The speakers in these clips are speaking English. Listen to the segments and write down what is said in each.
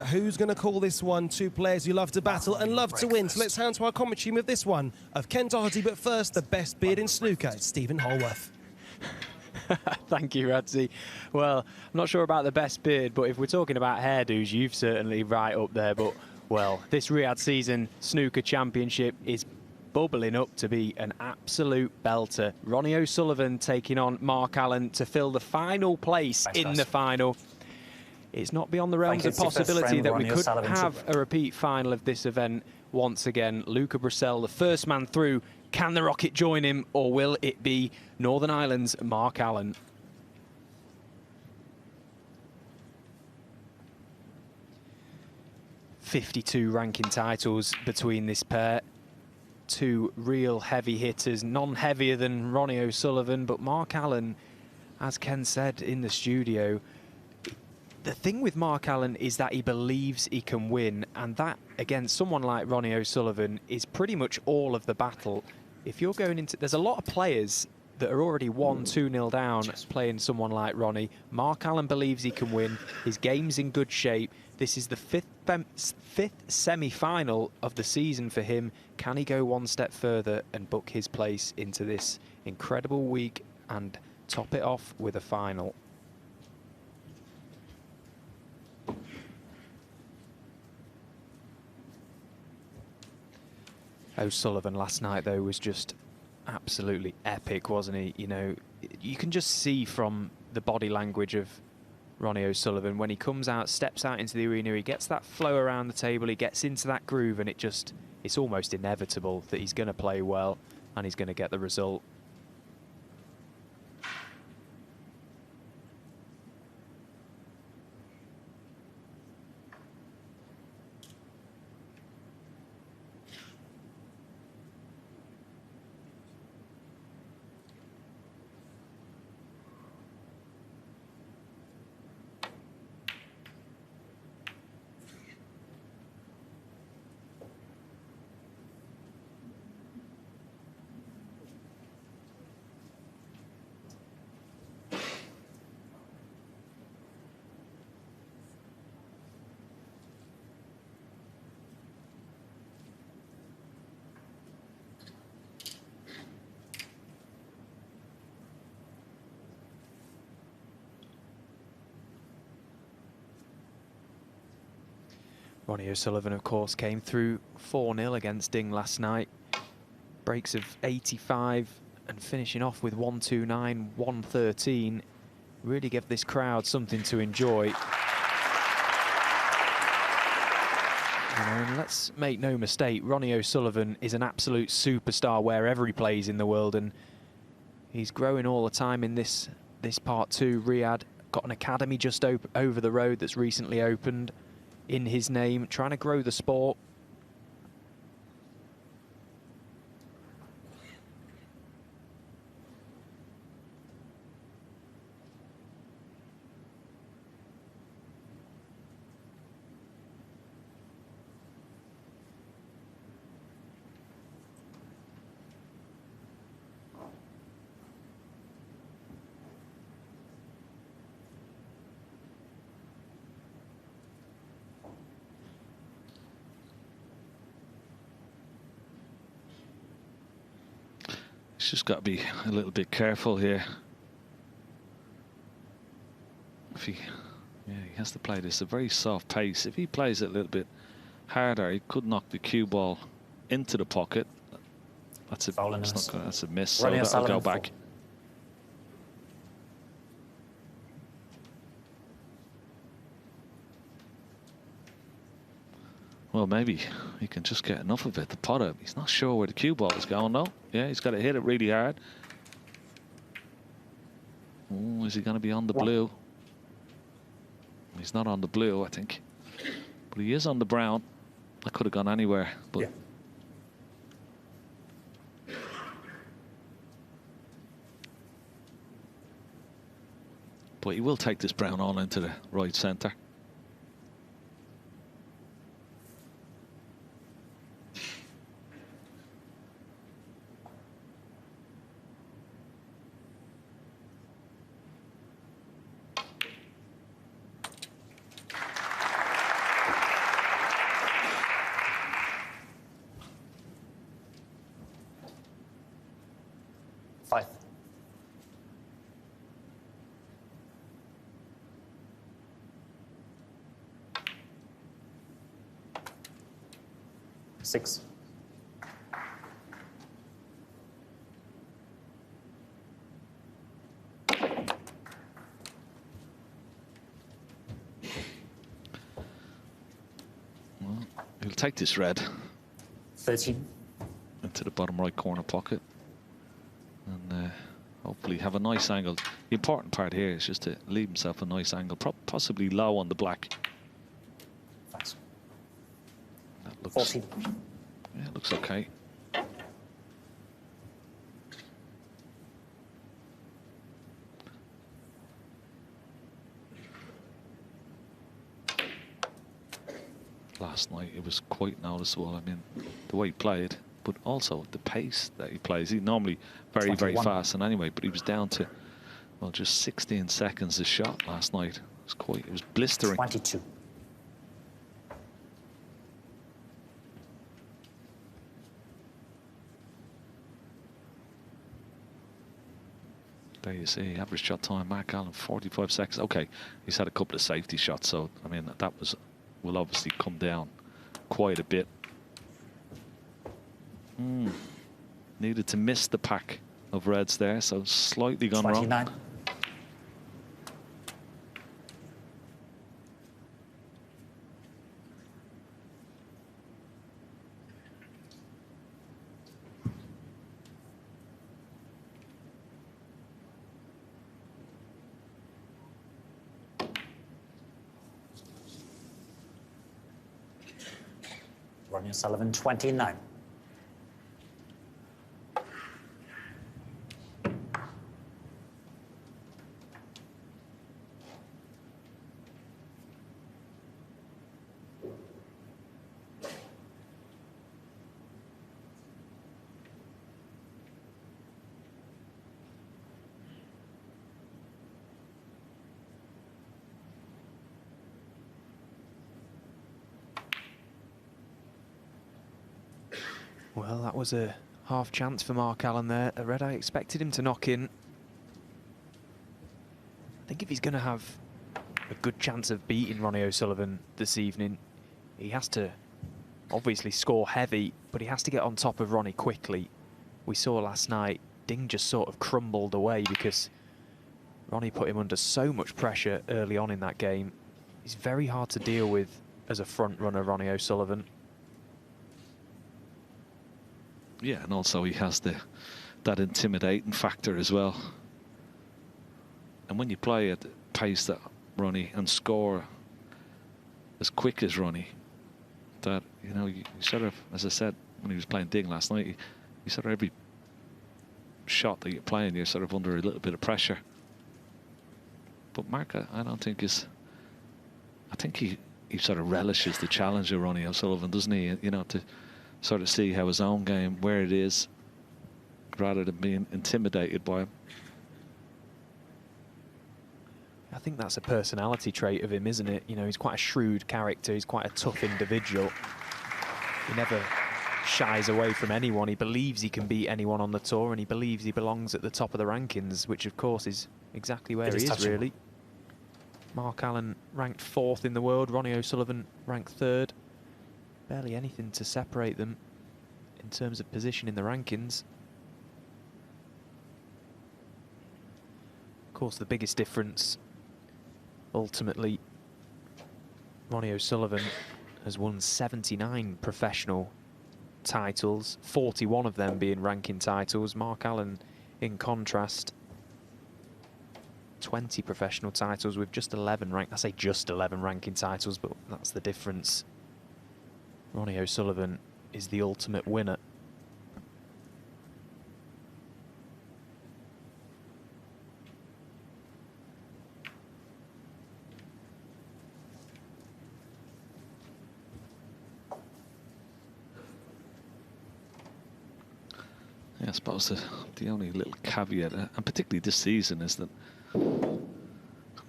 Who's going to call this one? Two players who love to battle and love to win. So let's hand to our commentary with this one of Ken Doherty. But first, the best beard in snooker. It's Stephen Holworth. Thank you, Radzi. Well, I'm not sure about the best beard, but if we're talking about hairdos, you've certainly right up there. But, well, this Riyadh season snooker championship is bubbling up to be an absolute belter. Ronnie O'Sullivan taking on Mark Allen to fill the final place in the final. It's not beyond the realms of possibility that we could have a repeat final of this event once again. Luca Brissell, the first man through. Can the Rocket join him, or will it be Northern Ireland's Mark Allen? '52 ranking titles between this pair. Two real heavy hitters, none heavier than Ronnie O'Sullivan, but Mark Allen, as Ken said in the studio, the thing with Mark Allen is that he believes he can win, and that against someone like Ronnie O'Sullivan is pretty much all of the battle. If you're going into, there's a lot of players that are already 1-2-0 down playing someone like Ronnie. Mark Allen believes he can win. His game's in good shape. This is the fifth semi-final of the season for him. Can he go one step further and book his place into this incredible week and top it off with a final? O'Sullivan last night, though, was just absolutely epic, wasn't he? You know, you can just see from the body language of Ronnie O'Sullivan when he comes out, steps out into the arena, he gets that flow around the table, he gets into that groove, and it's almost inevitable that he's going to play well and he's going to get the result. Ronnie O'Sullivan, of course, came through 4-0 against Ding last night. Breaks of 85 and finishing off with 129, 113. Really give this crowd something to enjoy. And let's make no mistake, Ronnie O'Sullivan is an absolute superstar wherever he plays in the world, and he's growing all the time in this part two. Riyadh got an academy just over the road that's recently opened in his name, trying to grow the sport. He's just got to be a little bit careful here. If he has to play this at a very soft pace. If he plays it a little bit harder, he could knock the cue ball into the pocket. That's a miss. So that'll go back. Well, maybe he can just get enough of it. The potter, he's not sure where the cue ball is going, though. Yeah, he's got to hit it really hard. Oh, is he going to be on the blue? He's not on the blue, I think. But he is on the brown. That could have gone anywhere. But yeah. But he will take this brown all into the right centre. 6. Well, he'll take this red 13. into the bottom right corner pocket and hopefully have a nice angle. The important part here is just to leave himself a nice angle, possibly low on the black. Thanks. That looks, 14. yeah, looks okay. Last night it was quite noticeable. I mean, the way he played, but also the pace that he plays. He's normally very, 21. very fast. And anyway, but he was down to, well, just 16 seconds a shot last night. It was blistering. 22. There you see, average shot time, Mark Allen, 45 seconds. Okay, he's had a couple of safety shots, so I mean that will obviously come down quite a bit. Needed to miss the pack of reds there, so slightly gone 29. wrong. Ronnie O'Sullivan, 29. Well, that was a half chance for Mark Allen there. A red I expected him to knock in. I think if he's going to have a good chance of beating Ronnie O'Sullivan this evening, he has to obviously score heavy, but he has to get on top of Ronnie quickly. We saw last night, Ding just sort of crumbled away because Ronnie put him under so much pressure early on in that game. He's very hard to deal with as a front runner, Ronnie O'Sullivan. Yeah, and also he has that intimidating factor as well. And when you play at the pace that Ronnie and score as quick as Ronnie, that, you know, you sort of, as I said when he was playing Ding last night, you sort of every shot that you're playing, you're sort of under a little bit of pressure. But Mark, I don't think is. I think he sort of relishes the challenge of Ronnie O'Sullivan, doesn't he? You know, to sort of see how his own game, where it is, rather than being intimidated by him. I think that's a personality trait of him, isn't it? You know, he's quite a shrewd character. He's quite a tough individual. He never shies away from anyone. He believes he can beat anyone on the tour, and he believes he belongs at the top of the rankings, which, of course, is exactly where he is, really. Mark Allen ranked 4th in the world. Ronnie O'Sullivan ranked 3rd. Barely anything to separate them in terms of position in the rankings. Of course, the biggest difference, ultimately, Ronnie O'Sullivan has won 79 professional titles, 41 of them being ranking titles. Mark Allen, in contrast, 20 professional titles with just 11 I say just 11 ranking titles, but that's the difference. Ronnie O'Sullivan is the ultimate winner. Yeah, I suppose the only little caveat, and particularly this season, is that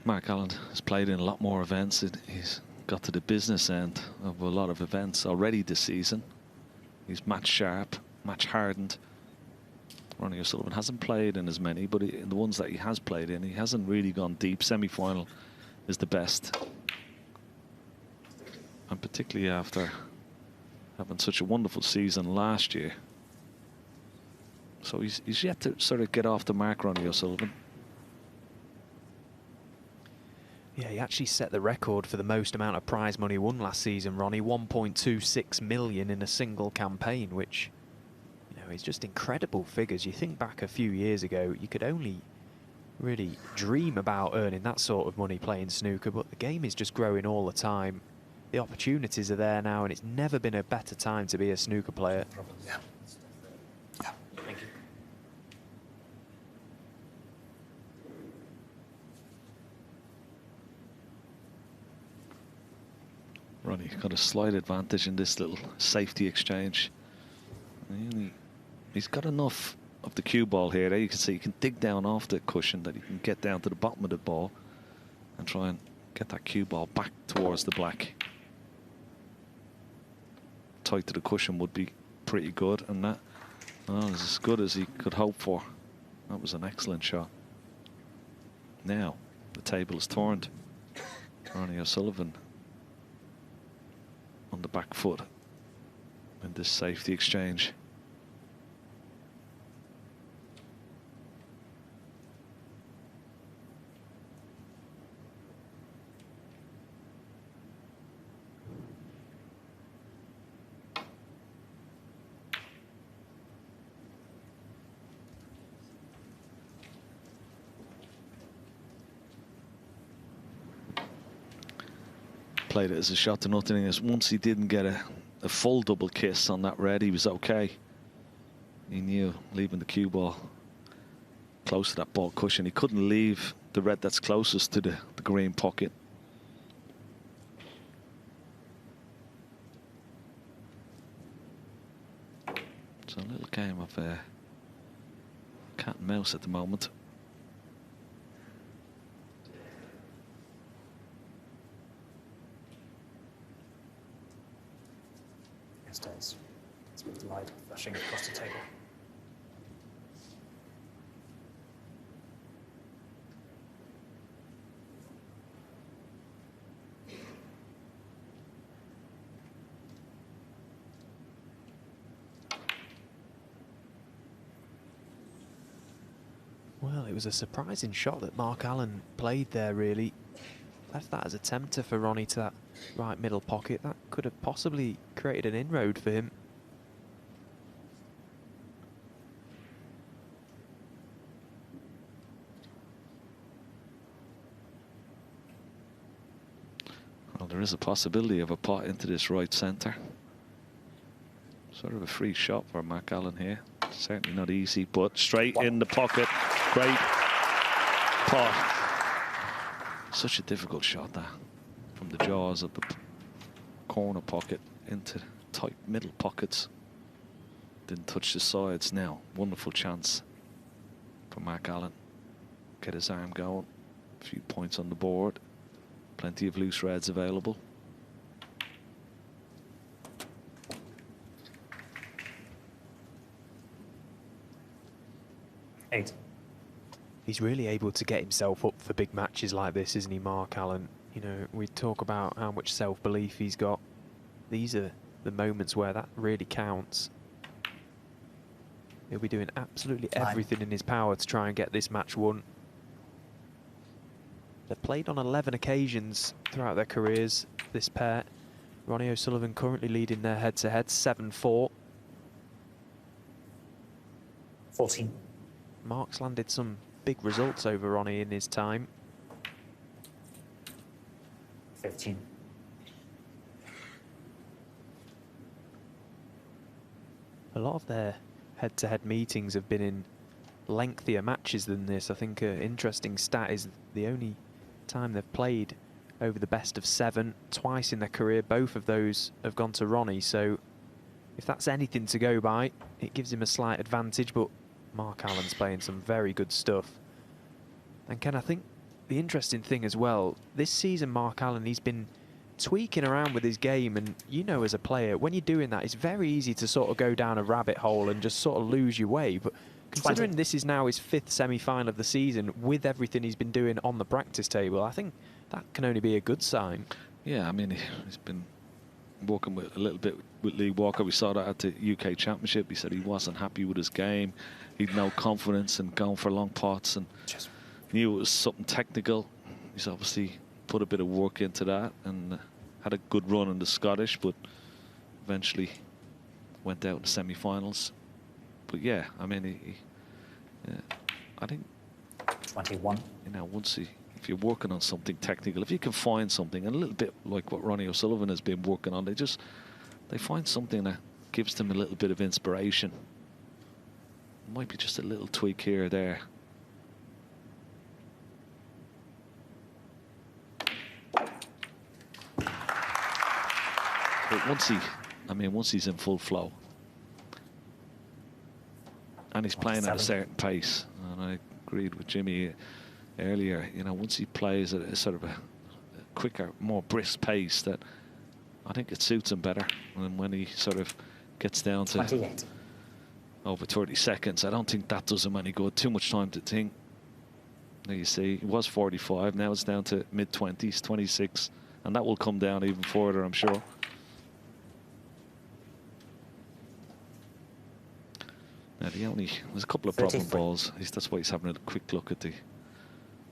Mark Allen has played in a lot more events. He's got to the business end of a lot of events already this season. He's match sharp, match hardened. Ronnie O'Sullivan hasn't played in as many, but in the ones that he has played in, he hasn't really gone deep. Semi-final is the best. And particularly after having such a wonderful season last year. So he's yet to sort of get off the mark, Ronnie O'Sullivan. Yeah, he actually set the record for the most amount of prize money won last season, Ronnie. 1.26 million in a single campaign, which, you know, is just incredible figures. You think back a few years ago, you could only really dream about earning that sort of money playing snooker, but the game is just growing all the time. The opportunities are there now, and it's never been a better time to be a snooker player. Yeah. Yeah. Thank you. Ronnie got a slight advantage in this little safety exchange. He's got enough of the cue ball here. There you can see he can dig down off the cushion, that he can get down to the bottom of the ball and try and get that cue ball back towards the black. Tight to the cushion would be pretty good, and that is as good as he could hope for. That was an excellent shot. Now the table is turned. Ronnie O'Sullivan on the back foot in this safety exchange. Played it as a shot to nothing. As once he didn't get a full double kiss on that red, he was okay. He knew leaving the cue ball close to that ball cushion, he couldn't leave the red that's closest to the green pocket. It's a little game of cat and mouse at the moment. Stays. With the light flashing across the table. Well, it was a surprising shot that Mark Allen played there, really. Left that as a tempter for Ronnie to that right middle pocket. That could have possibly created an inroad for him. Well, there is a possibility of a pot into this right centre. Sort of a free shot for Mark Allen here. Certainly not easy, but straight in the pocket. Great pot. Such a difficult shot, that, from the jaws of the corner pocket into tight middle pockets. Didn't touch the sides. Now, wonderful chance for Mark Allen. Get his arm going. A few points on the board. Plenty of loose reds available. Eight. He's really able to get himself up for big matches like this, isn't he, Mark Allen? You know, we talk about how much self-belief he's got. These are the moments where that really counts. He'll be doing absolutely everything in his power to try and get this match won. They've played on 11 occasions throughout their careers, this pair. Ronnie O'Sullivan currently leading their head-to-head, 7-4. 14. Mark's landed some big results over Ronnie in his time. 15. A lot of their head-to-head meetings have been in lengthier matches than this. I think an interesting stat is the only time they've played over the best of 7, twice in their career, both of those have gone to Ronnie. So if that's anything to go by, it gives him a slight advantage, but Mark Allen's playing some very good stuff. And Ken, I think the interesting thing as well, this season Mark Allen, he's been tweaking around with his game, and you know, as a player, when you're doing that, it's very easy to sort of go down a rabbit hole and just sort of lose your way. But considering 20. this is now his 5th semi-final of the season, with everything he's been doing on the practice table, I think that can only be a good sign. Yeah, I mean, he's been working with a little bit with Lee Walker. We saw that at the UK Championship. He said he wasn't happy with his game. He'd no confidence in going for long pots and knew it was something technical. He's obviously put a bit of work into that and had a good run in the Scottish, but eventually went out in the semi-finals. But yeah, I mean, I think 21. You know, if you're working on something technical, if you can find something, and a little bit like what Ronnie O'Sullivan has been working on, they find something that gives them a little bit of inspiration. It might be just a little tweak here or there. But once he's in full flow, and he's playing at a certain pace, and I agreed with Jimmy earlier, you know, once he plays at a sort of a quicker, more brisk pace, that I think it suits him better. And when he sort of gets down to 28. over 30 seconds, I don't think that does him any good. Too much time to think. There you see, it was 45, now it's down to mid-20s, 26, and that will come down even further, I'm sure. Now there's a couple of problem balls. That's why he's having a quick look at the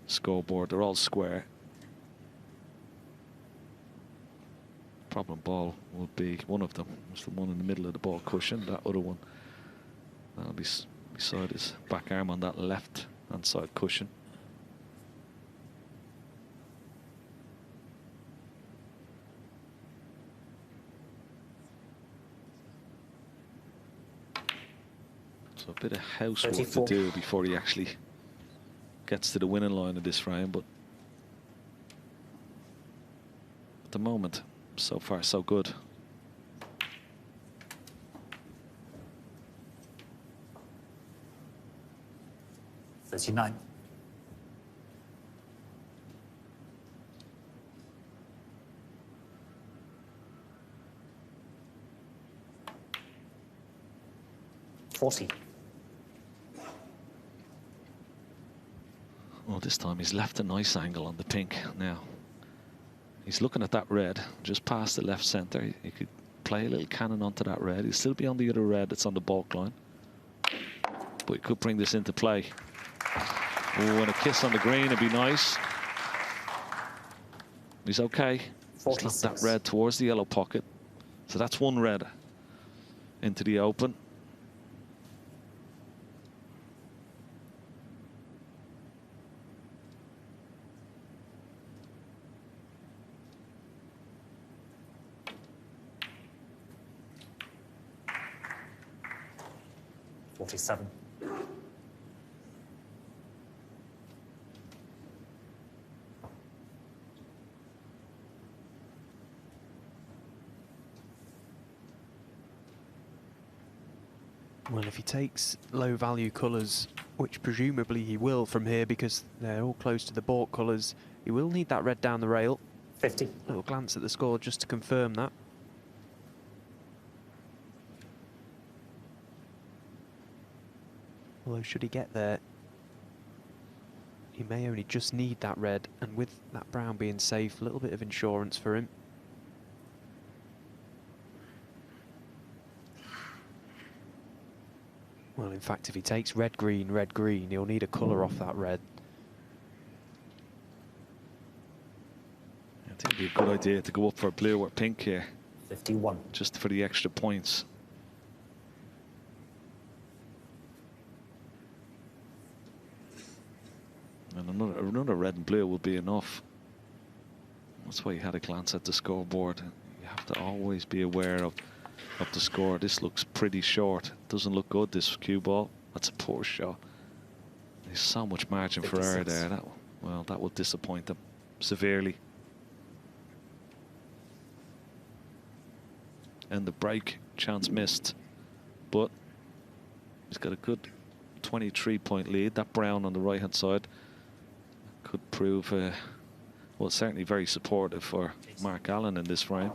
scoreboard. They're all square. Problem ball would be one of them. It's the one in the middle of the ball cushion. That other one, that'll be beside his back arm on that left hand side cushion. So a bit of housework 34. to do before he actually gets to the winning line of this round, but at the moment, so far so good. $39. $40. Well, this time he's left a nice angle on the pink. Now he's looking at that red just past the left centre. He could play a little cannon onto that red. He'll still be on the other red that's on the baulk line, but he could bring this into play. Oh, and a kiss on the green would be nice. He's okay. He's left that red towards the yellow pocket, so that's one red into the open. $47. Well, if he takes low value colours, which presumably he will from here because they're all close to the baulk colours, he will need that red down the rail. 50. Little glance at the score just to confirm that. Although should he get there, he may only just need that red, and with that brown being safe, a little bit of insurance for him. Well, in fact, if he takes red, green, he'll need a colour off that red. I think it'd be a good idea to go up for blue or pink here. 51. Just for the extra points. And another red and blue will be enough. That's why you had a glance at the scoreboard. You have to always be aware of the score. This looks pretty short. Doesn't look good, this cue ball. That's a poor shot. There's so much margin for error there. That will disappoint them severely. And the break, chance missed. But he's got a good 23-point lead. That brown on the right-hand side could prove, well, certainly very supportive for Mark Allen in this frame.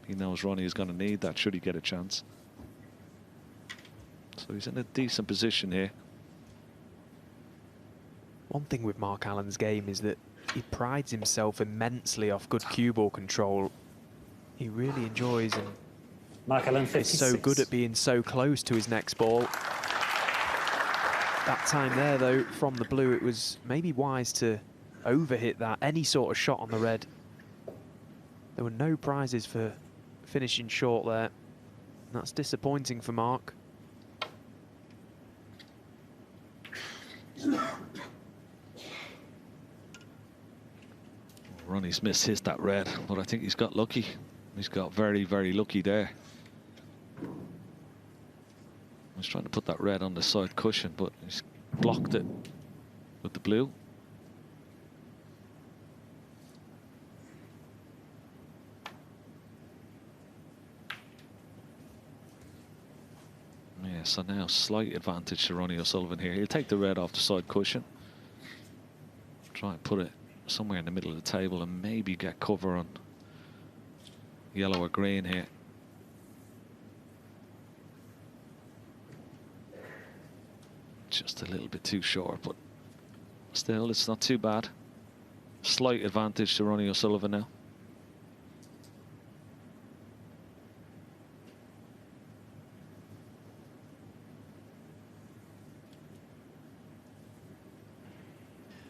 He knows Ronnie is going to need that should he get a chance. So he's in a decent position here. One thing with Mark Allen's game is that he prides himself immensely off good cue ball control. He really enjoys and Mark Allen, He's 56. so good at being so close to his next ball. That time there, though, from the blue, it was maybe wise to overhit that, any sort of shot on the red. There were no prizes for finishing short there. That's disappointing for Mark. Ronnie Smith hits that red, but I think he's got lucky. He's got very, very lucky there. I was trying to put that red on the side cushion, but he's blocked it with the blue. Yeah, so now slight advantage to Ronnie O'Sullivan here. He'll take the red off the side cushion. Try and put it somewhere in the middle of the table and maybe get cover on yellow or green here. Just a little bit too short, but still it's not too bad. Slight advantage to Ronnie O'Sullivan now.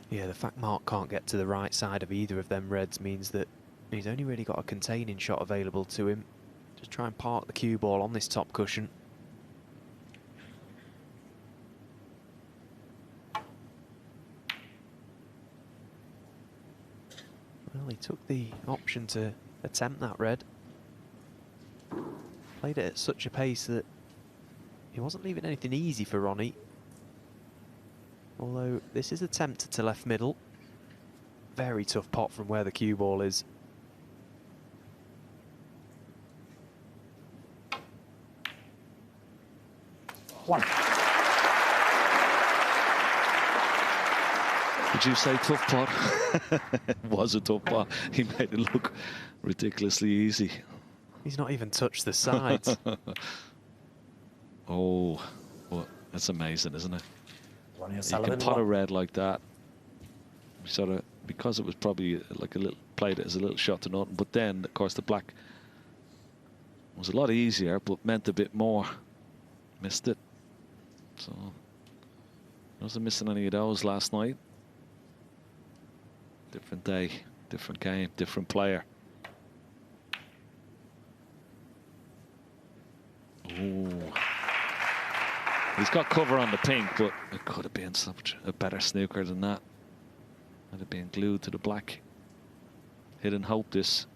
Yeah, the fact Mark can't get to the right side of either of them reds means that he's only really got a containing shot available to him. Just try and park the cue ball on this top cushion. Well, he took the option to attempt that red. Played it at such a pace that he wasn't leaving anything easy for Ronnie. Although this is attempted to left middle. Very tough pot from where the cue ball is. One. Did you say tough pot? It was a tough pot. He made it look ridiculously easy. He's not even touched the sides. Oh, well, that's amazing, isn't it? Ronnie You O'Sullivan, can pot a one. red like that. Sort of, because it was probably like a little, played it as a little shot to nothing, but then of course the black was a lot easier but meant a bit more. Missed it. So I wasn't missing any of those last night. Different day, different game, different player. Ooh. He's got cover on the pink, but it could have been such a better snooker than that. Might have been glued to the black. Hidden hope this.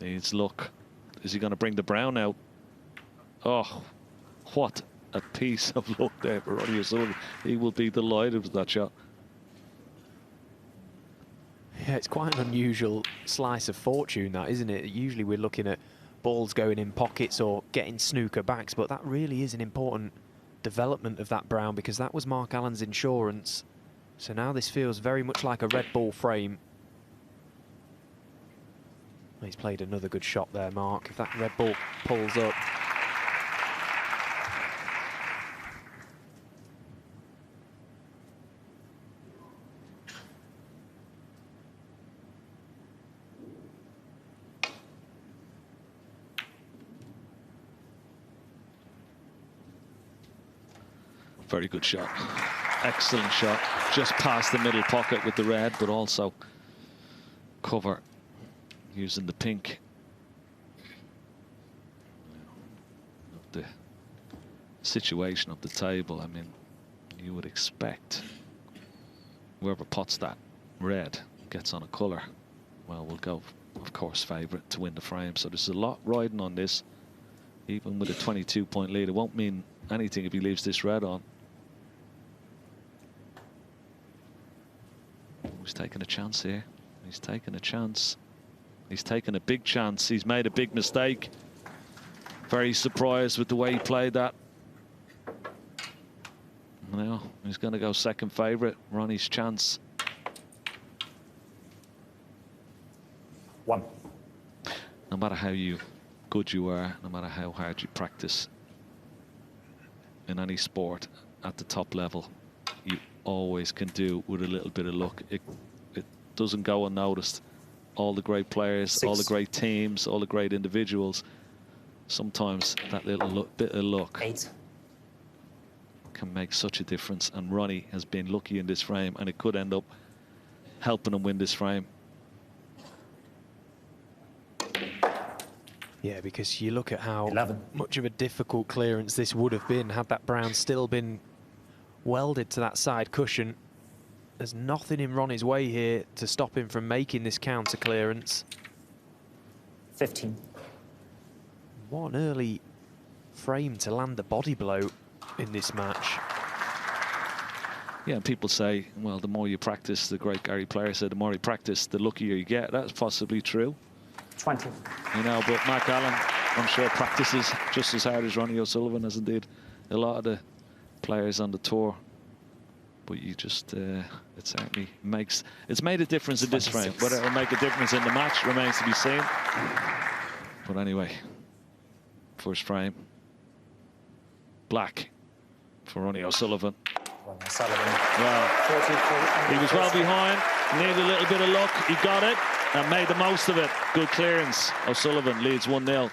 Needs luck. Is he going to bring the brown out? Oh, what a piece of luck there for Ronnie O'Sullivan. He will be delighted with that shot. Yeah, it's quite an unusual slice of fortune, that, isn't it? Usually we're looking at balls going in pockets or getting snooker backs, but that really is an important development of that brown, because that was Mark Allen's insurance. So now this feels very much like a red ball frame. He's played another good shot there, Mark. If that red ball pulls up. Very good shot. Excellent shot. Just past the middle pocket with the red, but also cover using the pink. The situation of the table, I mean, you would expect whoever pots that red gets on a colour, well, will go, of course, favourite to win the frame. So there's a lot riding on this. Even with a 22-point lead, it won't mean anything if he leaves this red on. He's taking a chance here. He's taking a chance. He's taken a big chance. He's made a big mistake. Very surprised with the way he played that. Now he's going to go second favourite. Ronnie's chance. One. No matter how good you are, no matter how hard you practice in any sport at the top level, you always can do with a little bit of luck. It doesn't go unnoticed. all the great players, all the great teams, all the great individuals, sometimes that little bit of luck can make such a difference. And Ronnie has been lucky in this frame, and it could end up helping him win this frame. Yeah, because you look at how 11. much of a difficult clearance this would have been had that brown still been welded to that side cushion. There's nothing in Ronnie's way here to stop him from making this counter clearance. 15. What an early frame to land the body blow in this match. Yeah, and people say, well, the more you practice, the great Gary Player said, the more you practice, the luckier you get. That's possibly true. 20. You know, but Mark Allen, I'm sure, practices just as hard as Ronnie O'Sullivan, as indeed a lot of the players on the tour. But you just, it certainly makes, it's made a difference in this frame. Whether it'll make a difference in the match remains to be seen. But anyway, first frame, black for Ronnie O'Sullivan. Ronnie O'Sullivan. Well, he was well behind, needed a little bit of luck. He got it and made the most of it. Good clearance. O'Sullivan leads 1-0.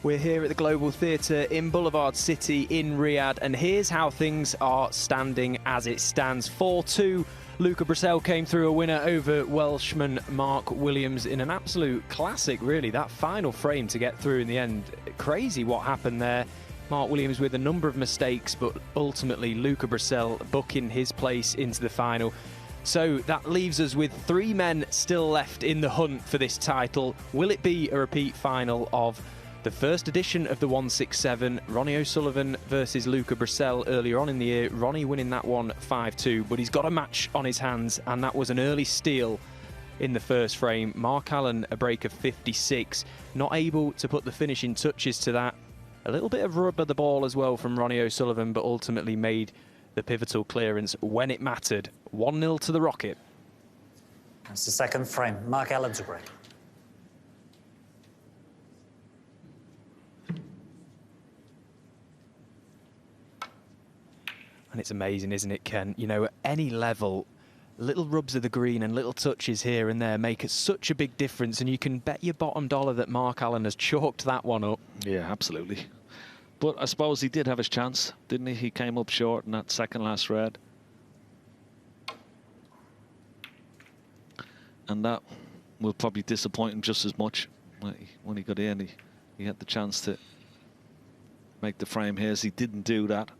We're here at the Global Theatre in Boulevard City in Riyadh, and here's how things are standing as it stands. 4-2, Luca Brissell came through a winner over Welshman Mark Williams in an absolute classic, really. That final frame to get through in the end, crazy what happened there. Mark Williams with a number of mistakes, but ultimately Luca Brissell booking his place into the final. So that leaves us with 3 men still left in the hunt for this title. Will it be a repeat final of the first edition of the 167, Ronnie O'Sullivan versus Luca Brissell earlier on in the year? Ronnie winning that one 5-2, but he's got a match on his hands, and that was an early steal in the first frame. Mark Allen, a break of 56, not able to put the finishing touches to that. A little bit of rub of the ball as well from Ronnie O'Sullivan, but ultimately made the pivotal clearance when it mattered. 1-0 to the Rocket. That's the second frame. Mark Allen's a break. And it's amazing, isn't it, Ken? You know, at any level, little rubs of the green and little touches here and there make such a big difference, and you can bet your bottom dollar that Mark Allen has chalked that one up. Yeah, absolutely. But I suppose he did have his chance, didn't he? He came up short in that second last red. And that will probably disappoint him just as much. When he got in, he had the chance to make the frame here. He didn't do that.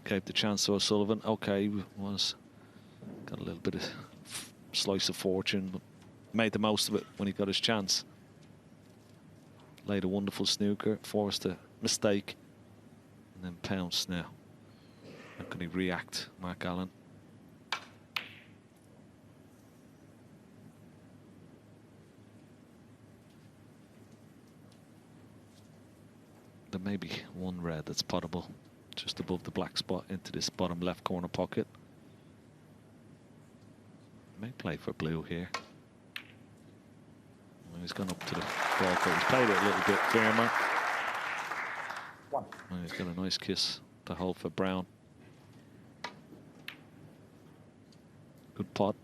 Gave the chance to O'Sullivan. Okay, he got a little bit of slice of fortune, but made the most of it when he got his chance. Laid a wonderful snooker, forced a mistake, and then pounced now. How can he react, Mark Allen? There may be one red that's potable. just above the black spot into this bottom left corner pocket. May play for blue here. Well, he's gone up to the ball court. He's played it a little bit firmer. One. Well, he's got a nice kiss to hold for brown. Good pot.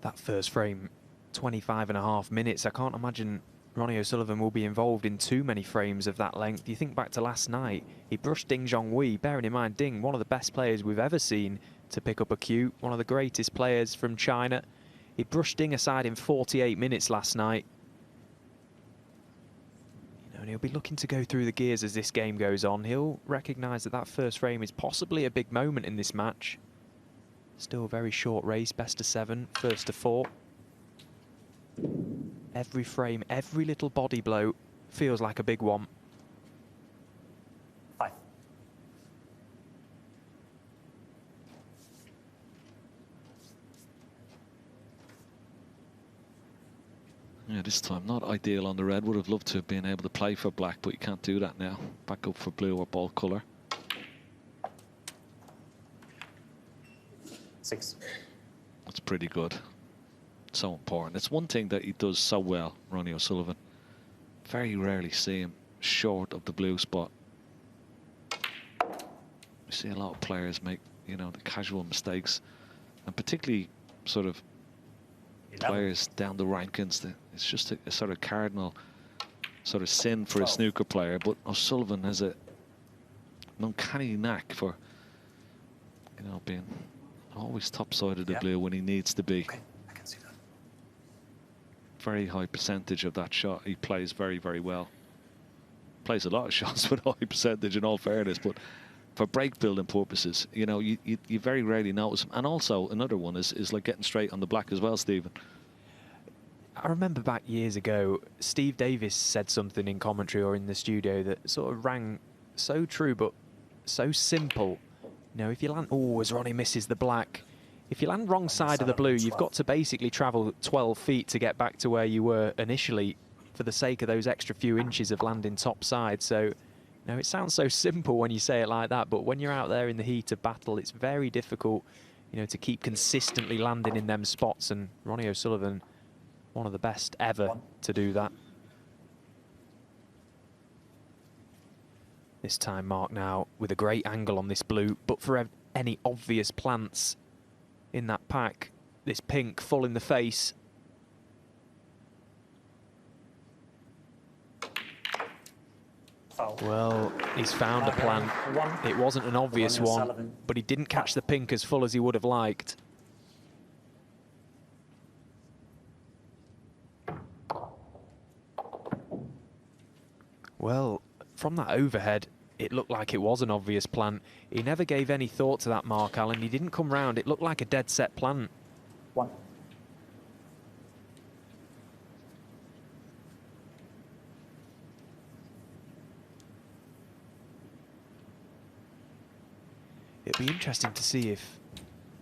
That first frame, 25.5 minutes. I can't imagine Ronnie O'Sullivan will be involved in too many frames of that length. You think back to last night, he brushed Ding Zhonghui, bearing in mind Ding, one of the best players we've ever seen to pick up a cue, one of the greatest players from China. He brushed Ding aside in 48 minutes last night. You know, and he'll be looking to go through the gears as this game goes on. He'll recognise that that first frame is possibly a big moment in this match. Still a very short race, best of 7, first to 4. Every frame, every little body blow feels like a big one. 5. Yeah, this time not ideal on the red. Would have loved to have been able to play for black, but you can't do that now. Back up for blue or ball colour. 6. That's pretty good. So important. It's one thing that he does so well, Ronnie O'Sullivan. Very rarely see him short of the blue spot. We see a lot of players make, you know, the casual mistakes, and particularly sort of 11. players down the rankings. It's just a sort of cardinal sort of sin for 12. a snooker player. But O'Sullivan has an uncanny knack for, you know, being always top side of the blue when he needs to be. Okay, I can see that. Very high percentage of that shot. He plays very, very well. Plays a lot of shots with high percentage in all fairness, but for break building purposes, you know, you very rarely notice him. And also another one is like getting straight on the black as well, Stephen. I remember back years ago, Steve Davis said something in commentary or in the studio that sort of rang so true but so simple. You know, if you land, oh, as Ronnie misses the black, if you land wrong side of the blue, you've got to basically travel 12 feet to get back to where you were initially for the sake of those extra few inches of landing top side. So, you know, it sounds so simple when you say it like that, but when you're out there in the heat of battle, it's very difficult, you know, to keep consistently landing in them spots. And Ronnie O'Sullivan, one of the best ever to do that. This time Mark now with a great angle on this blue, but for any obvious plants in that pack, this pink full in the face. Foul. Well, he's found a plant. It wasn't an obvious Ronnie one, O'Sullivan. but he didn't catch the pink as full as he would have liked. Well, from that overhead, it looked like it was an obvious plant. He never gave any thought to that, Mark Allen. He didn't come round. It looked like a dead set plant. 1. It'd be interesting to see if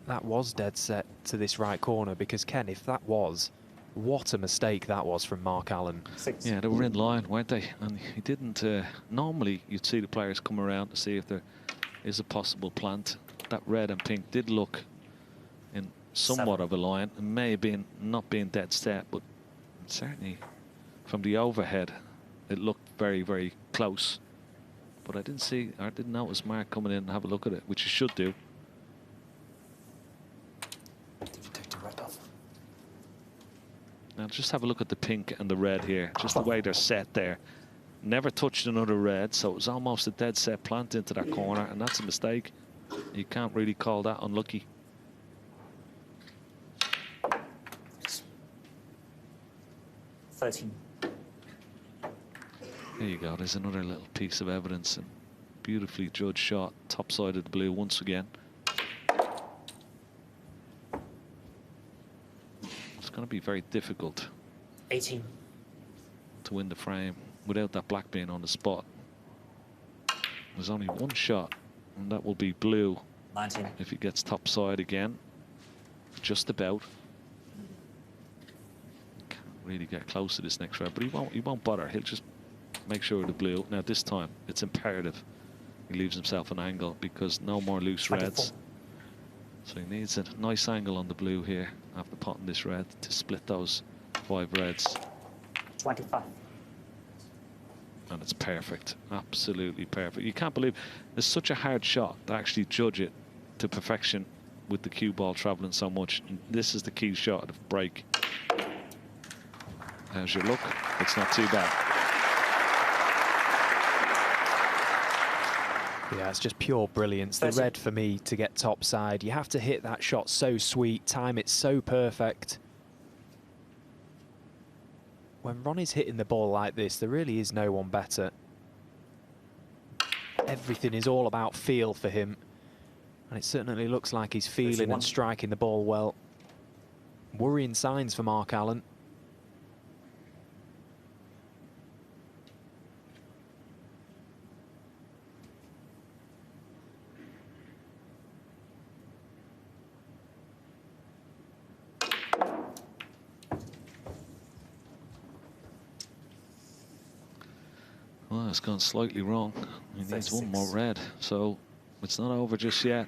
that was dead set to this right corner, because, Ken, if that was, what a mistake that was from Mark Allen. 6. Yeah, they were in line, weren't they? And he didn't. Normally, you'd see the players come around to see if there is a possible plant. That red and pink did look in somewhat 7. of a line. It may have been not being dead set, but certainly from the overhead, it looked very, very close. But I didn't notice Mark coming in and have a look at it, which you should do. Did you take the red off? Now just have a look at the pink and the red here, just the way they're set there. Never touched another red, so it was almost a dead set plant into that corner, and that's a mistake. You can't really call that unlucky. 13. There you go, there's another little piece of evidence, and beautifully judged shot, top side of the blue once again. It's going to be very difficult 18. to win the frame without that black being on the spot. There's only one shot, and that will be blue 19. if he gets top side again. Just about. really get close to this next red, but he won't bother. He'll just make sure of the blue. Now this time it's imperative he leaves himself an angle, because no more loose 24. reds. So he needs a nice angle on the blue here after potting this red to split those 5 reds. 25. And it's perfect, absolutely perfect. You can't believe it's such a hard shot to actually judge it to perfection with the cue ball traveling so much. And this is the key shot of break. How's your look? It's not too bad. Yeah, it's just pure brilliance. The red for me to get topside. You have to hit that shot so sweet, time it so perfect. When Ronnie's hitting the ball like this, there really is no one better. Everything is all about feel for him. And it certainly looks like he's feeling and striking the ball well. Worrying signs for Mark Allen. Well, it's gone slightly wrong. He needs one more red, so it's not over just yet.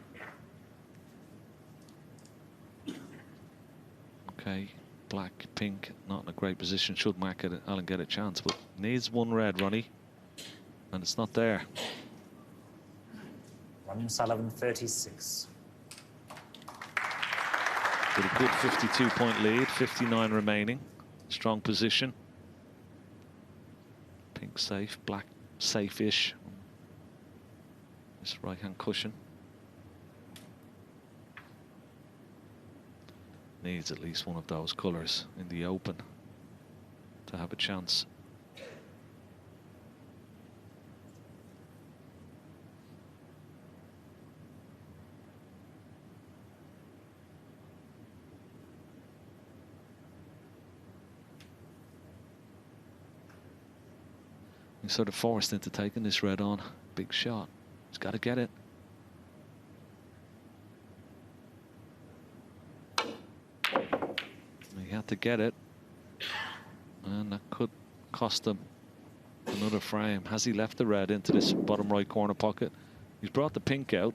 Okay, black, pink, not in a great position. Should Mark Allen get a chance, but needs one red, Ronnie, and it's not there. Ronnie O'Sullivan, 36. With a good 52-point lead, 59 remaining. Strong position. Pink safe, black safe-ish. This right-hand cushion. Needs at least one of those colours in the open to have a chance. He's sort of forced into taking this red on. Big shot. He's got to get it. He had to get it. And that could cost him another frame. Has he left the red into this bottom right corner pocket? He's brought the pink out.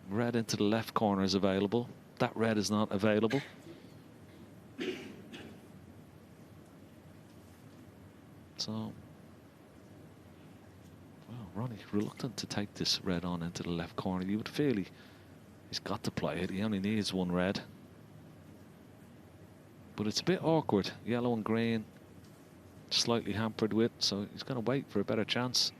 Red into the left corner is available. That red is not available. So, well, Ronnie reluctant to take this red on into the left corner. You would feel he's got to play it. He only needs one red. But it's a bit awkward. Yellow and green, slightly hampered with, so he's going to wait for a better chance.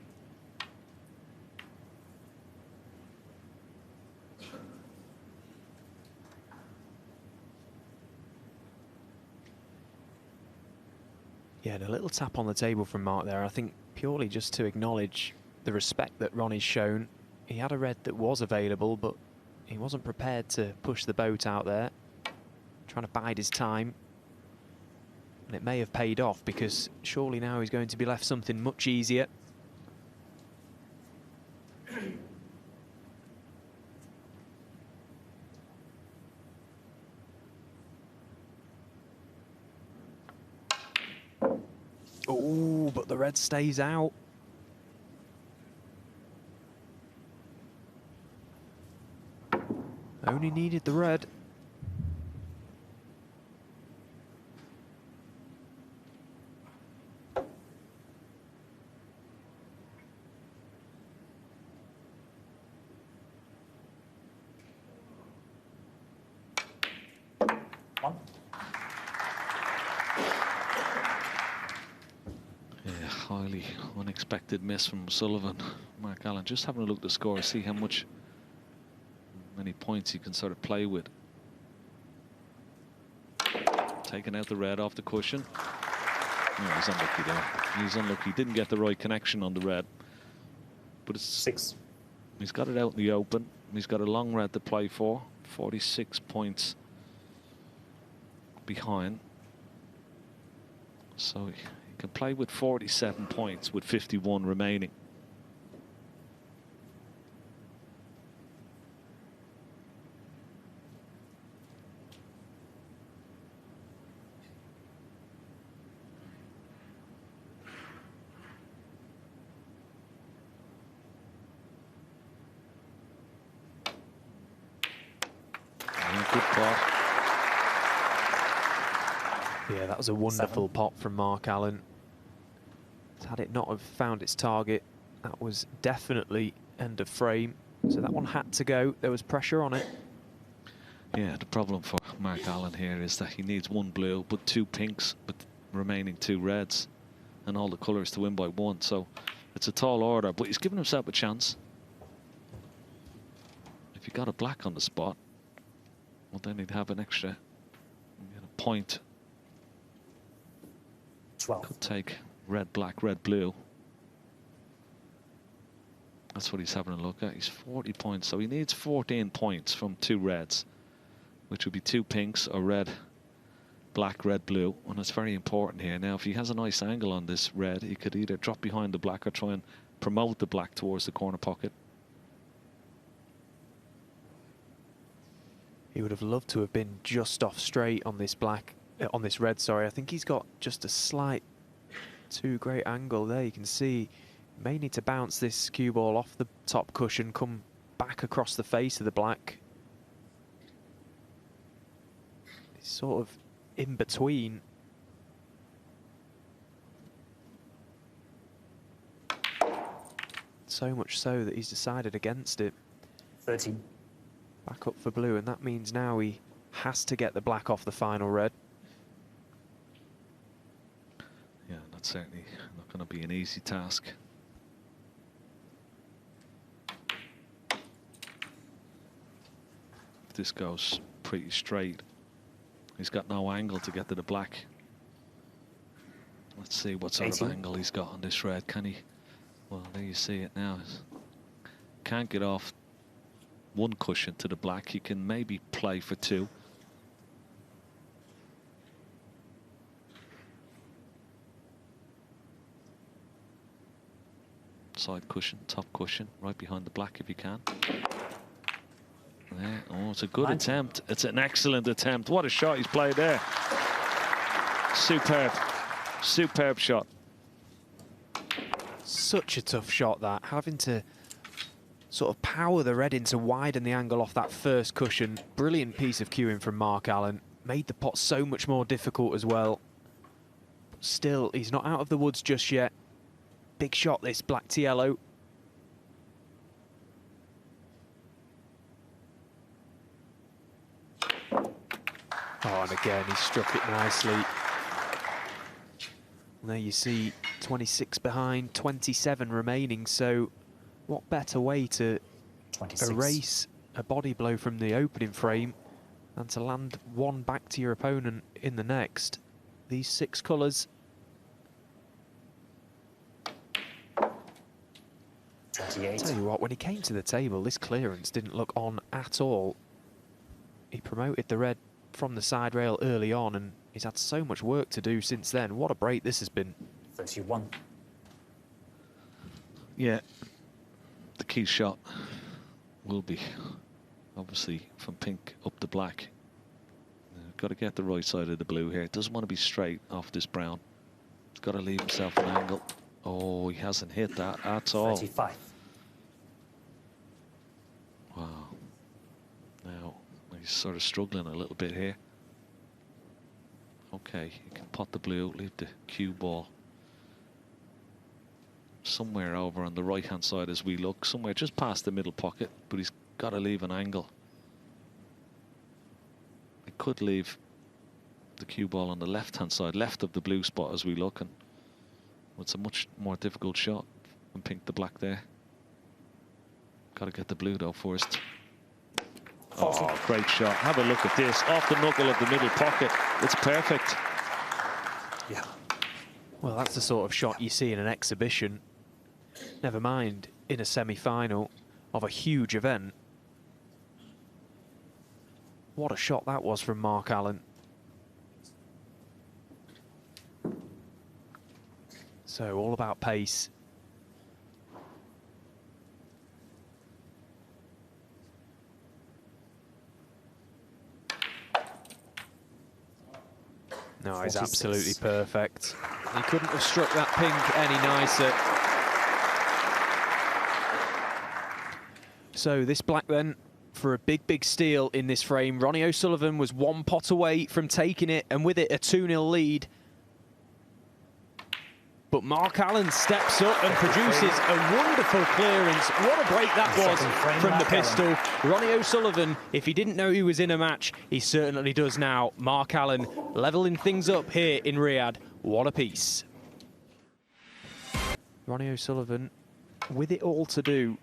Yeah, and a little tap on the table from Mark there, I think purely just to acknowledge the respect that Ronnie's shown. He had a red that was available, but he wasn't prepared to push the boat out there, trying to bide his time. And it may have paid off, because surely now he's going to be left something much easier. Oh, but the red stays out. Only needed the red. Highly unexpected miss from O'Sullivan. Mark Allen just having a look at the score, see how many points he can sort of play with. Taking out the red off the cushion. Oh, he's unlucky there. He's unlucky. Didn't get the right connection on the red. But it's 6. He's got it out in the open. He's got a long red to play for. 46 points behind. So he can play with 47 points with 51 remaining. spot. Yeah, that was a wonderful pot from Mark Allen. Had it not have found its target, that was definitely end of frame. So that one had to go. There was pressure on it. Yeah, the problem for Mark Allen here is that he needs 1 blue, but 2 pinks, but remaining 2 reds, and all the colours to win by 1. So it's a tall order, but he's given himself a chance. If he got a black on the spot, well, then he'd have an extra point. 12. Could take red, black, red, blue. That's what he's having a look at. He's 40 points, so he needs 14 points from 2 reds, which would be 2 pinks or red, black, red, blue. And it's very important here. Now, if he has a nice angle on this red, he could either drop behind the black or try and promote the black towards the corner pocket. He would have loved to have been just off straight on this black, on this red, sorry. I think he's got just a slight too great angle there. You can see he may need to bounce this cue ball off the top cushion, come back across the face of the black. He's sort of in between. So much so that he's decided against it. 13. Back up for blue, and that means now he has to get the black off the final red. Yeah, that's certainly not going to be an easy task. If this goes pretty straight, he's got no angle to get to the black. Let's see what sort 18. of angle he's got on this red. Can he? Well, there you see it now. Can't get off 1 cushion to the black. He can maybe play for 2. Side cushion, top cushion, right behind the black if you can. There. Oh, it's a good attempt. It's an excellent attempt. What a shot he's played there. Superb. Superb shot. Such a tough shot, that. Having to sort of power the red in to widen the angle off that first cushion. Brilliant piece of cueing from Mark Allen. Made the pot so much more difficult as well. But still, he's not out of the woods just yet. Big shot, this, black to yellow. Oh, and again, he struck it nicely. And there you see 26 behind, 27 remaining. So what better way to 26. erase a body blow from the opening frame than to land 1 back to your opponent in the next. These 6 colours. 28. Tell you what, when he came to the table, this clearance didn't look on at all. He promoted the red from the side rail early on, and he's had so much work to do since then. What a break this has been. 31. Yeah, the key shot will be obviously from pink up to black. Got to get the right side of the blue here. Doesn't want to be straight off this brown. He's got to leave himself an angle. Oh, he hasn't hit that at all. 35. Wow. Now he's sort of struggling a little bit here. Okay, you can pot the blue, leave the cue ball somewhere over on the right hand side as we look, somewhere just past the middle pocket, but he's got to leave an angle. He could leave the cue ball on the left hand side, left of the blue spot as we look, and it's a much more difficult shot than pink to black there. Got to get the blue though first. Oh, great shot. Have a look at this. Off the knuckle of the middle pocket. It's perfect. Yeah. Well, that's the sort of shot you see in an exhibition. Never mind in a semi-final of a huge event. What a shot that was from Mark Allen. So all about pace. No, he's 46. absolutely perfect. He couldn't have struck that pink any nicer. So this black then for a big, big steal in this frame. Ronnie O'Sullivan was one pot away from taking it, and with it, a 2-0 lead. But Mark Allen steps up and produces a wonderful clearance. What a break that was from the pistol. Ronnie O'Sullivan, if he didn't know he was in a match, he certainly does now. Mark Allen levelling things up here in Riyadh. What a piece. Ronnie O'Sullivan with it all to do.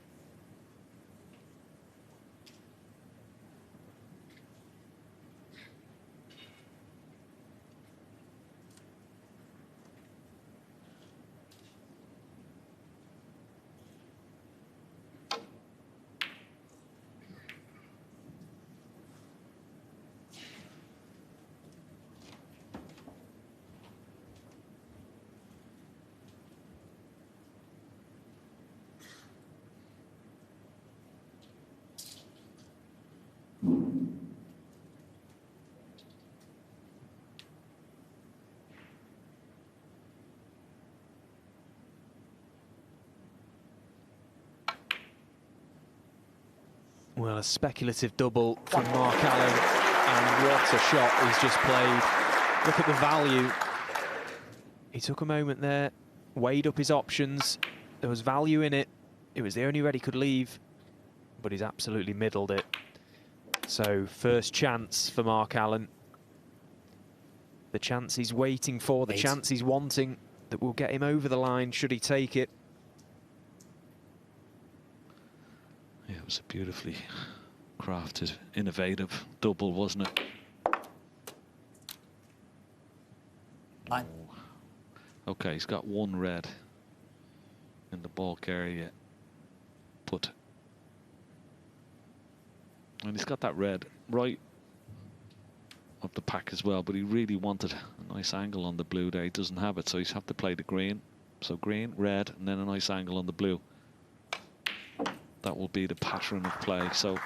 Well, a speculative double from Mark Allen, and what a shot he's just played. Look at the value. He took a moment there, weighed up his options. There was value in it. It was the only red he could leave, but he's absolutely middled it. So, first chance for Mark Allen. The chance he's waiting for, the chance he's wanting, that will get him over the line should he take it. Yeah, it was a beautifully crafted, innovative double, wasn't it? 9. Okay, he's got one red in the bulk area, but and he's got that red right up the pack as well, but he really wanted a nice angle on the blue there. He doesn't have it, so he's have to play the green. So green, red, and then a nice angle on the blue. That will be the pattern of play. So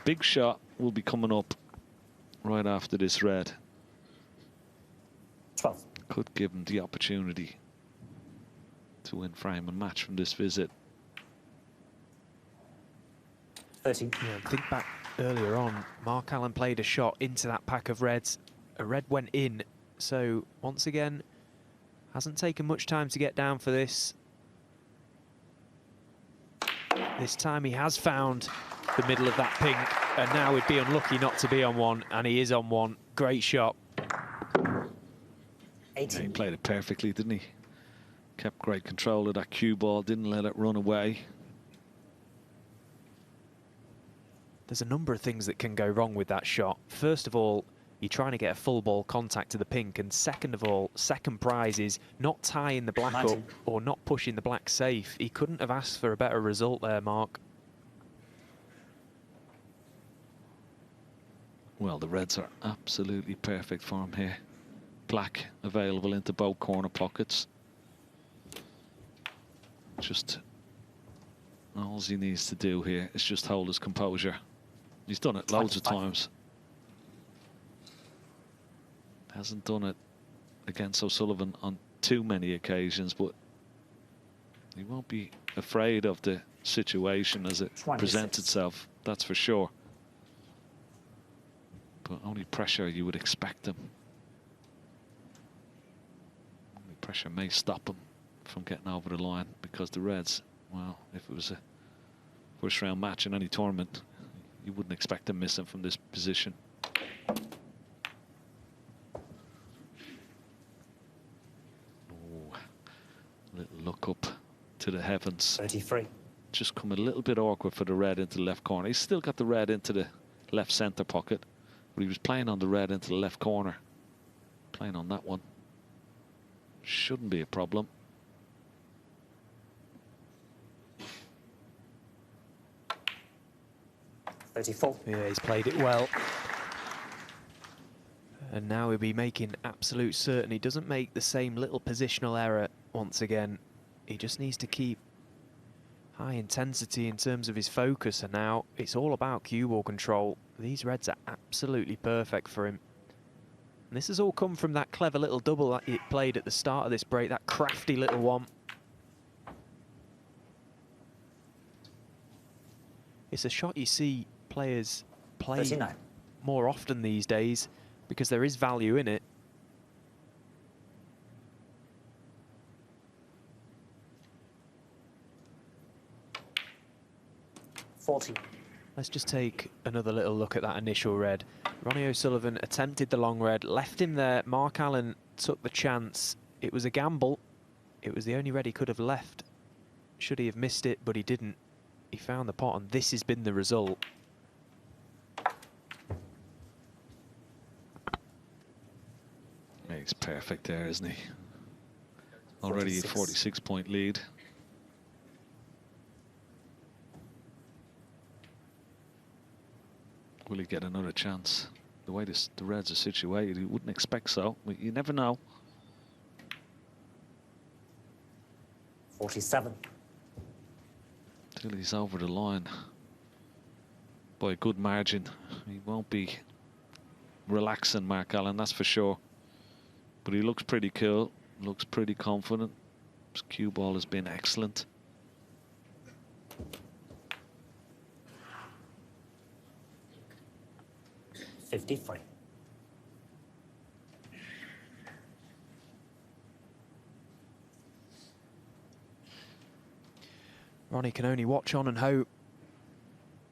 big shot will be coming up right after this red. 12. Could give him the opportunity to win frame and match from this visit. 13. Yeah, think back earlier on, Mark Allen played a shot into that pack of reds. A red went in, so once again, hasn't taken much time to get down for this. This time he has found the middle of that pink, and now he'd be unlucky not to be on one, and he is on one. Great shot. 18. Yeah, he played it perfectly, didn't he? Kept great control of that cue ball, didn't let it run away. There's a number of things that can go wrong with that shot. First of all, you're trying to get a full ball contact to the pink, and second of all, second prize is not tying the black 19. up or not pushing the black safe. He couldn't have asked for a better result there, Mark. Well, the reds are absolutely perfect for him here. Black available into both corner pockets. Just all he needs to do here is just hold his composure. He's done it loads of times. Hasn't done it against O'Sullivan on too many occasions, but he won't be afraid of the situation as it 26. presents itself, that's for sure. But only pressure you would expect him. Only pressure may stop him from getting over the line, because the reds, well, if it was a first round match in any tournament, you wouldn't expect him missing from this position. Little look up to the heavens. 33. Just come a little bit awkward for the red into the left corner. He's still got the red into the left center pocket, but he was playing on the red into the left corner. Playing on that one. Shouldn't be a problem. Yeah, he's played it well. And now he'll be making absolute certain he doesn't make the same little positional error once again. He just needs to keep high intensity in terms of his focus, and now it's all about cue ball control. These reds are absolutely perfect for him. And this has all come from that clever little double that he played at the start of this break, that crafty little one. It's a shot you see players play 39. more often these days because there is value in it. 40. Let's just take another little look at that initial red. Ronnie O'Sullivan attempted the long red, left him there. Mark Allen took the chance. It was a gamble. It was the only red he could have left. Should he have missed it, but he didn't. He found the pot, and this has been the result. He's perfect there, isn't he? Already a 46-point lead. Will he get another chance? The way the Reds are situated, you wouldn't expect so, but you never know. 47. Till he's over the line by a good margin. He won't be relaxing, Mark Allen, that's for sure. But he looks pretty cool, looks pretty confident. His cue ball has been excellent. $53. Ronnie can only watch on and hope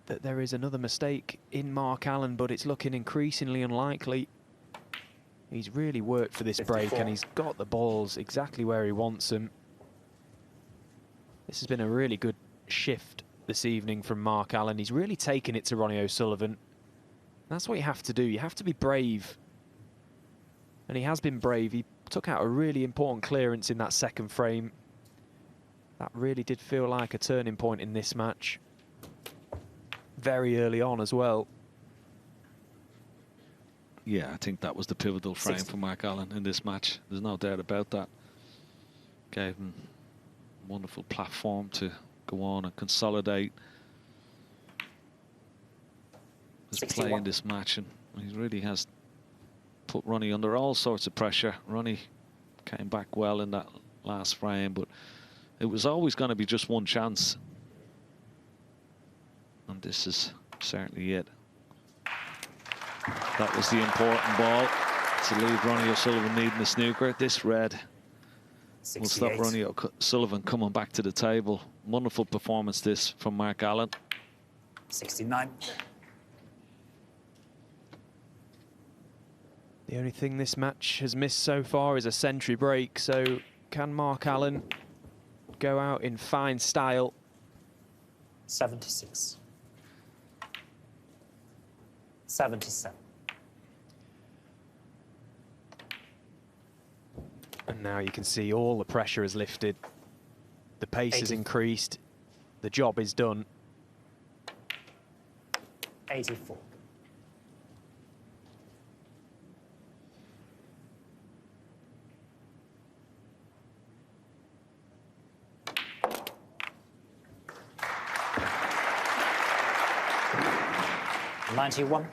that there is another mistake in Mark Allen, but it's looking increasingly unlikely. He's really worked for this 54. break, and he's got the balls exactly where he wants them. This has been a really good shift this evening from Mark Allen. He's really taken it to Ronnie O'Sullivan. That's what you have to do. You have to be brave. And he has been brave. He took out a really important clearance in that second frame. That really did feel like a turning point in this match. Very early on as well. Yeah, I think that was the pivotal frame 60. for Mark Allen in this match. There's no doubt about that. Gave him a wonderful platform to go on and consolidate his play 61. in this match, and he really has put Ronnie under all sorts of pressure. Ronnie came back well in that last frame, but it was always going to be just one chance, and this is certainly it. That was the important ball to leave Ronnie O'Sullivan needing the snooker. This red will stop 68. Ronnie O'Sullivan coming back to the table. Wonderful performance this from Mark Allen. 69. The only thing this match has missed so far is a century break, so can Mark Allen go out in fine style? 76. 77. And now you can see all the pressure has lifted. The pace has 80. increased. The job is done. 84. $91.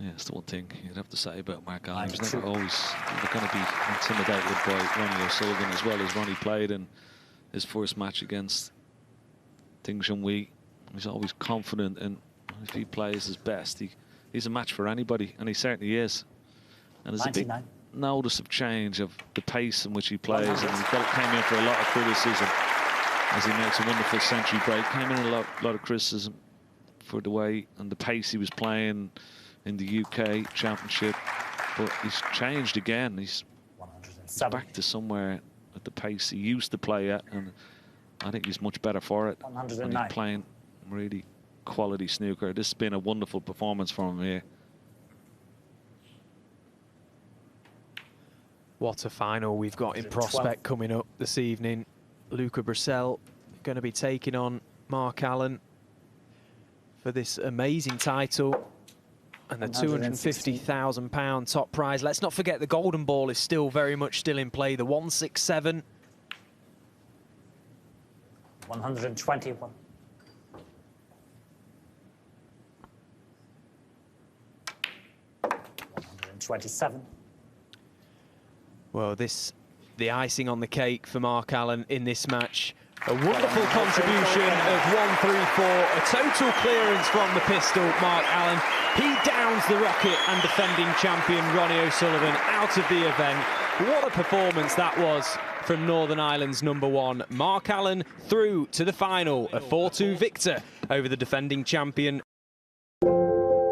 Yeah, it's the one thing you'd have to say about Mark Allen. He was never going to be intimidated by Ronnie O'Sullivan, as well as Ronnie played in his first match against Ding Junhui. He's always confident, and if he plays his best, he's a match for anybody, and he certainly is. And there's 99. a big notice of change of the pace in which he plays, and he came in for a lot of criticism as he makes a wonderful century break. Came in a lot of criticism for the way and the pace he was playing in the UK Championship, but he's changed again. He's 107. back to somewhere at the pace he used to play at, and I think he's much better for it. And 109. he's playing really quality snooker. This has been a wonderful performance from him here. What a final we've got in prospect coming up this evening. Luca Brissell going to be taking on Mark Allen for this amazing title and the £250,000 top prize. Let's not forget the golden ball is very much still in play. The 167. 121. 127. Well, this the icing on the cake for Mark Allen in this match. A wonderful contribution of 1-3-4, a total clearance from the pistol, Mark Allen. He downs the rocket and defending champion Ronnie O'Sullivan out of the event. What a performance that was from Northern Ireland's #1. Mark Allen through to the final, a 4-2 victor over the defending champion